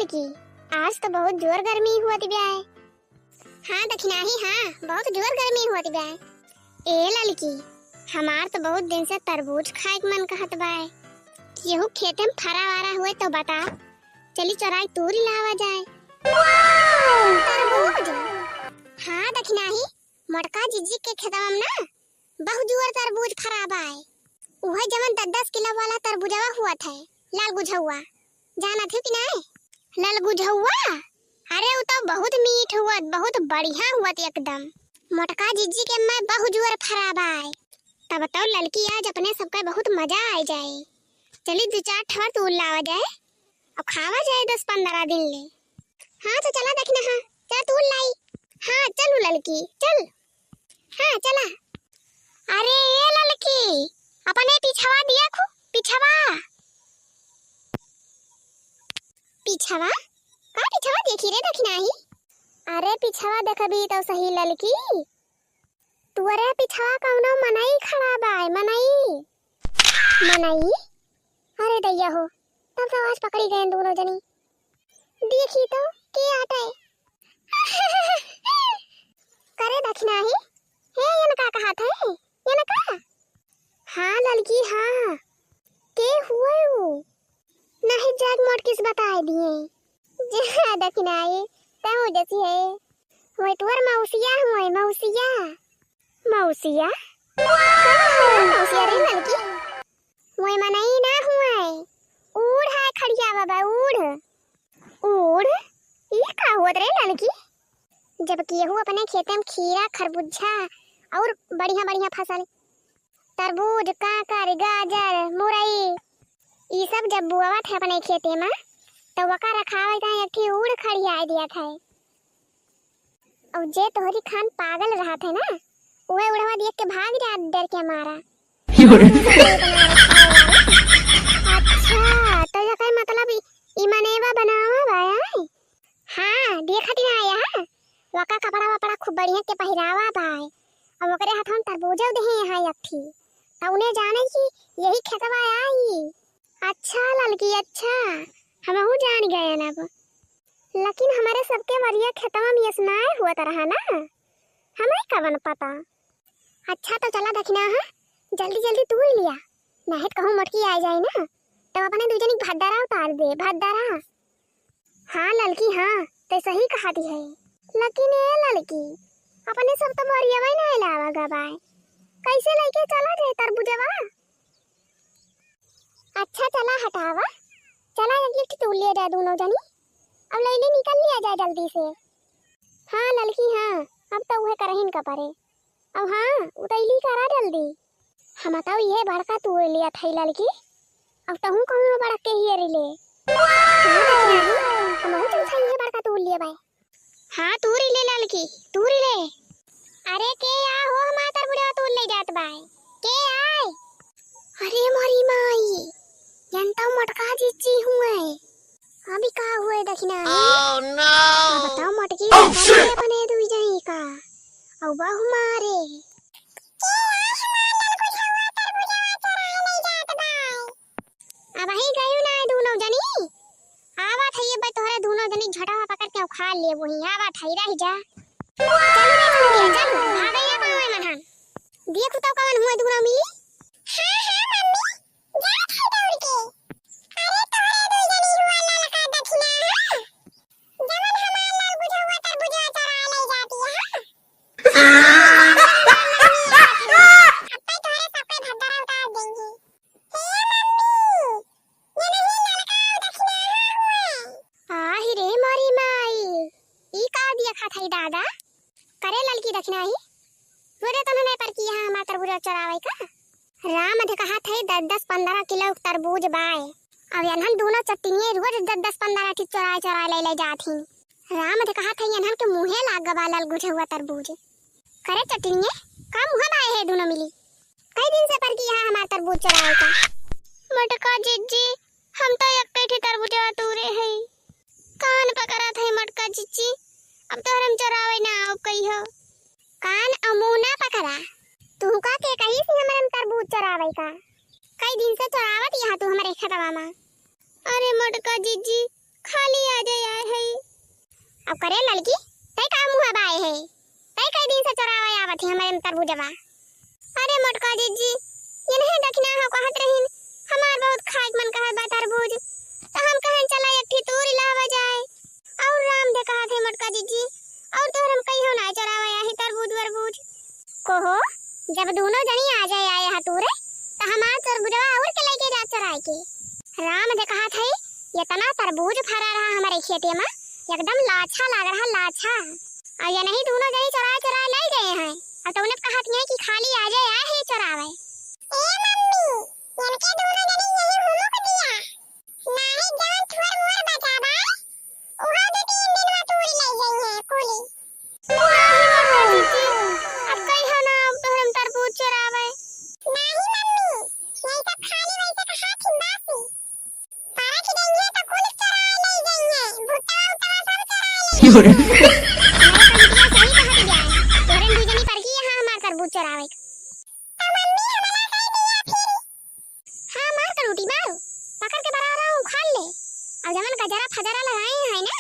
लड़की, आज तो बहुत जोर गर्मी हुआ थी ब्याह। हाँ दखिनाही, हाँ बहुत जोर गर्मी हुआ थी ब्याह। ए लड़की, हमार तो बहुत दिन से तरबूज खाए के मन कहत बाय। केहू खेते में फरा वारा हुए तो बता, चली चौराई तूर लावा जाए। तरबूज? हाँ दखिनाही, मोटका जीजी के खेतवा में ना बहुत जोर तरबूज खराब आए। वह जवन 10-10 किलो वाला तरबूजवा हुआ था, लाल गुझौआ, जाना थे कि नहीं? लाल गुझौआ? अरे वो तो बहुत मीठ हुआ, बहुत बढ़िया हुआ एकदम। मोटका जीजी के मैं बहुत जोर खराब आए। तब तो लड़की आज अपने सबका बहुत मजा आ जाए। चली 2-4 ठर तूल लावा जाए और खावा जाए 10-15 दिन ले। हाँ तो चला देखना, हाँ चल तूल लाई। हाँ चलो लड़की चल। हाँ चला। अरे ये लड़की, अपने पिछवा दिया खू, पिछवा पिछवा का पिछवा देखी रे दखिनाही। अरे पिछवा देखबी तो सही लड़की, तुअरे पिछवा कौनो मनई खड़ा बाय, मनई मनई। अरे दैया हो, तब तो आज पकड़ी गए दोनों जनी। देखी तो के आटे करे दखिनाही। हे यनका कहा था, यनका? हाँ लड़की हाँ, के हुए वो नहीं जाग मोट किस बताए दिए। जा दखिनाही तू जैसी है वही तुअर मौसिया हुए, मौसिया मौसिया मौसिया रे लड़की, वही मनई ना हुए। उड़ है खड़िया बाबा, उड़ उड़। ये का हुआ रे लड़की? जब केहू अपने खेते में खीरा खरबूजा और बढ़िया बढ़िया फसल, तरबूज काकर गाजर मुरई, ये सब जब बुआवा थे अपने खेते में तो वका रखावे था एक ठी उड़ खड़िया दिया था। और जे तोहरी खान पागल रहा थे ना, वह उड़वा देख के भाग जा डर के मारा। अच्छा तो ये काय मतलब ई मनेवा बनावा बाय? हाँ देखती ना आया, वका कपड़ा वपड़ा खूब बढ़िया के पहिरावा बाय और ओकरे हाथ में तरबूजा दे है एक ठी, तो उन्हें जाने की यही खेतवा आई। अच्छा लड़की अच्छा, हमहू जान गए ना अब। लेकिन हमारे सबके वरिया खेतवा में स्नाय हुआ तरह ना, हमें कवन पता। अच्छा तो चला दखिना, हाँ जल्दी जल्दी तू ही लिया, नहीं कहूँ मोटकी आ जाए ना तो अपने दूजनी भद्दारा उतार दे, भद्दारा। हाँ लड़की हाँ तो सही कहाती है। लेकिन ये लड़की, अपने सब तो वरिया में नहीं लावा गबाय, कैसे लेके चला जाए तरबूजवा? अच्छा चला हटावा, चला एक लिफ्ट तू ले जा दोनों जनी, अब ले निकल लिया जाए जल्दी से। हाँ लड़की हाँ, अब तो वह करहिन का परे। अब हाँ उतैली करा जल्दी। हम तो ये बड़का तू लिया था लड़की, अब तो हूँ कहूँ बड़ा के ही ले। हम हूँ चल ये बड़का तू लिया भाई। हाँ तू री ले लड़की, तू री ले। अरे के आ हो हमार तरबूजा तू ले जात बाय, के आए? अरे मोरी माई, जनता मोटका जीजी हुए, अभी का हुए दखिना? ओह नो, बताओ मोटकी अपने दुई जही का औ बहु मारे। अब ही गयो ना दोनों जनी, आवा थई बे तोहरे दोनों जनी झटावा पकड़ के खा ले वही, आवा थई रह जा। चल रे चल भागैया पावे मनहन, देख तो कौन हुए दोनों मिली। हां हां मम्मी जा थई दौड़ के। अरे तोहरे दुई जनी हुआ लाल का दखिना, जवन हमार लाल बुझावा तरबूजा चरा ले जाती है। दादा करे लड़की दखना ही रोजे तो नहीं पर किया हमार तरबूज चरावे का। राम ने कहा थे 10-15 किलो तरबूज बाय, अब यनहन दोनों चट्टियां रोज 10-15 ठी चरा ले जाथी। राम ने कहा थे यनहन के मुंहे लाग गवा लाल गुठे हुआ तरबूज। करे चट्टियां का मुंह बाय है दोनों मिली, कई दिन से पर किया हमार तरबूज चरावे का। मटका जीजी हम तो एक ठी तरबूज तूरे है, कान पकड़ा थे मटका जीजी, अब तो हम चरावे ना आओ कही हो। कान अमूना पकड़ा, तू का के कही सी हमरम तरबूज चरावे का, कई दिन से चरावत यहाँ तू हमारे खेतवा में। अरे मटका जीजी खाली आ जाए अब करे लड़की तय का मुंह बाए है तय कई दिन से चोरावे आवत है हमारे तरबूजवा। अरे मोटका जीजी ये नहीं दखना हो कहत रहीन हमार बहुत खाए मन कहत बा तरबूज तो हम कहन चला एक ठी तूर लावा जाए और राम दे कहत है मोटका जीजी और तो हम कहीं हो ना चोरावे आहे तरबूज वरबूज कोहो जब दोनों जनी आ जाए आए हा तूरे तो हमार तरबूजवा और के लेके जा चराए के राम दे कहत है ये तना तरबूज फरा रहा हमारे खेते में एकदम लाछा लग रहा लाछा और ये नहीं दोनों जनी चरा चरा ले गए हैं और तो उन्हें कहत है कि खाली आ जाए आ ही चरावे। ए मम्मी इनके दोनों जनी यही होमो को दिया नाही जान थोर मोर बचा बा ओहा दो 3 दिन में तूरी ले गई है कोली अब कहीं हो ना तो हम तरबूज चरावे नहीं मम्मी यही सब खाली वैसे का हाथ बासी पारा की देंगे तो कुल चरा ले जाएंगे भुट्टा उठा सब चरा ले सही कहत गया तोरन दूजनी पर की यहां हमार तरबूज चरावे तो मम्मी हमारा सही दिया फिर हां मार कर रोटी बाल पकड़ के बरा रहा हूं खा ले और जमन गजरा फजरा लगाए हैं ना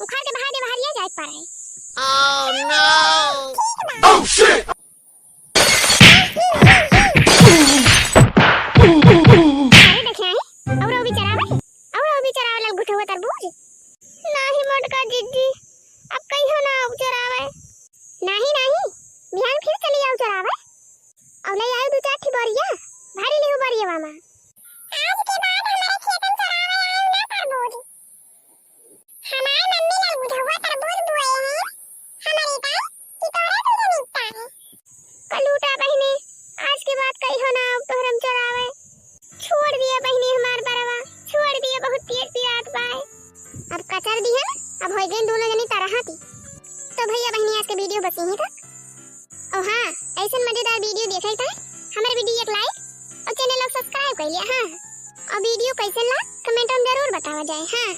उखाड़ के बाहर दे बाहर जाए पर है। Oh no! Oh shit! अरे देखिए और भी चरावे लग गुठो तरबूज नाही मोटका जीजी अब कहीं हो ना चरावे नहीं बिहान फिर चली आओ चरावे अब ले आयो 2-4 ठी बोरिया भारी ले बोरिया मामा आज के बाद हमारे खेतन चरावे आयो ना तरबूज हमार मम्मी ने गुठवा तरबूज बोए हैं हमारे पास कि तोरे तुझे मिलता है कलूटा बहने आज के बाद कहीं हो ना तोहरम चरावे छोड़ दिया बहनी हमार बरवा छोड़ दिया बहुत पेट पियात बाय अब कचर दी है अब हो गए दोनों जनी तरह थी तो भैया बहनी आज के वीडियो बस यहीं तक और हां ऐसे मजेदार वीडियो देखे था हमारे वीडियो एक लाइक और चैनल को सब्सक्राइब कर लिया हां और वीडियो कैसे लगा कमेंट में जरूर बतावा जाए हां।